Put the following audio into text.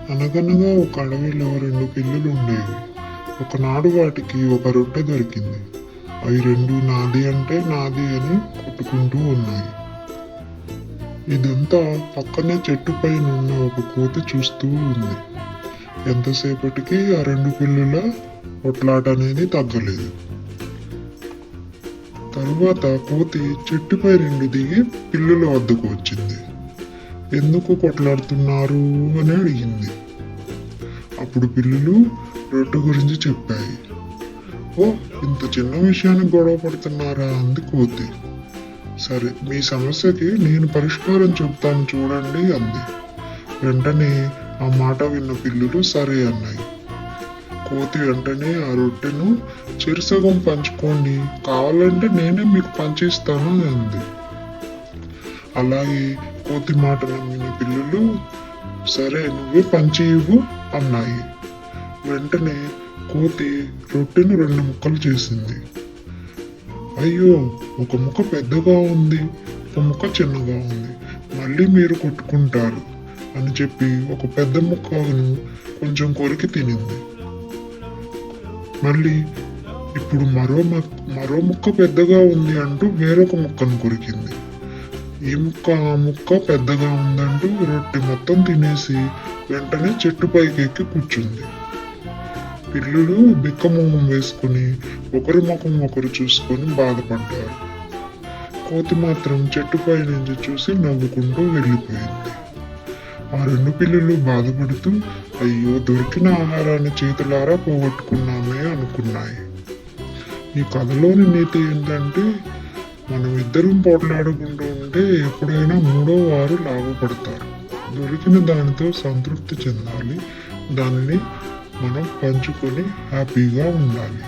అనగనగా ఒక అడవిలో రెండు పిల్లులు ఉండేవి. ఒకనాడు వాటికి ఒక రొట్టె దొరికింది. అవి రెండు నాది అంటే నాది అని కొట్టుకుంటూ ఉన్నాయి. ఇదంతా పక్కనే చెట్టుపై ఉన్న ఒక కోతి చూస్తూ ఉంది. ఎంతసేపటికి ఆ రెండు పిల్లుల కొట్లాట అనేది తగ్గలేదు. తరువాత కోతి చెట్టుపై రెండు దిగి పిల్లుల వద్దకు వచ్చింది. ఎందుకు కొట్లాడుతున్నారు అని అడిగింది. అప్పుడు పిల్లులు రొట్టె గురించి చెప్పాయి. ఓ, ఇంత చిన్న విషయానికి గొడవ పడుతున్నారా అంది కోతి. సరే, మీ సమస్యకి నేను పరిష్కారం చెప్తాను చూడండి అంది. వెంటనే ఆ మాట విన్న పిల్లులు సరే అన్నాయి. కోతి వెంటనే ఆ రొట్టెను చెరుసగం పంచుకోండి, కావాలంటే నేనే మీకు పంచిస్తాను అంది. అలాగే కోతి మాట నమ్మిన పిల్లులు సరే నువ్వే పంచి ఇవ్వు అన్నాయి. వెంటనే కోతి రొట్టెను రెండు ముక్కలు చేసింది. అయ్యో, ఒక ముక్క పెద్దగా ఉంది, ఒక ముక్క చిన్నగా ఉంది, మళ్ళీ మీరు కొట్టుకుంటారు అని చెప్పి ఒక పెద్ద ముక్కను కొంచెం కొరికి తినింది. మళ్ళీ ఇప్పుడు మరో ముక్క పెద్దగా ఉంది అంటూ వేరొక ముక్కను కొరికింది. ఈ ముక్క ఆ ముక్క పెద్దగా ఉందంటూ రొట్టె మొత్తం తినేసి వెంటనే చెట్టు పైకి ఎక్కి కూర్చుంది. పిల్లులు బిక్కమొహం వేసుకుని ఒకరి ముఖం ఒకరు చూసుకొని బాధపడ్డారు. కోతి మాత్రం చెట్టుపై నుంచి చూసి నవ్వుకుంటూ వెళ్ళిపోయింది. ఆ రెండు పిల్లులు బాధపడుతూ అయ్యో, దొరికిన ఆహారాన్ని చేతులారా పోగొట్టుకున్నామే అనుకున్నాయి. ఈ కథలోని నీతి ఏంటంటే మనం ఇద్దరం పోట్లాడుకుంటూ ఉంటే ఎప్పుడైనా మూడో వారు లాభపడతారు. దొరికిన దానితో సంతృప్తి చెందాలి, దానిని మనం పంచుకొని హ్యాపీగా ఉండాలి.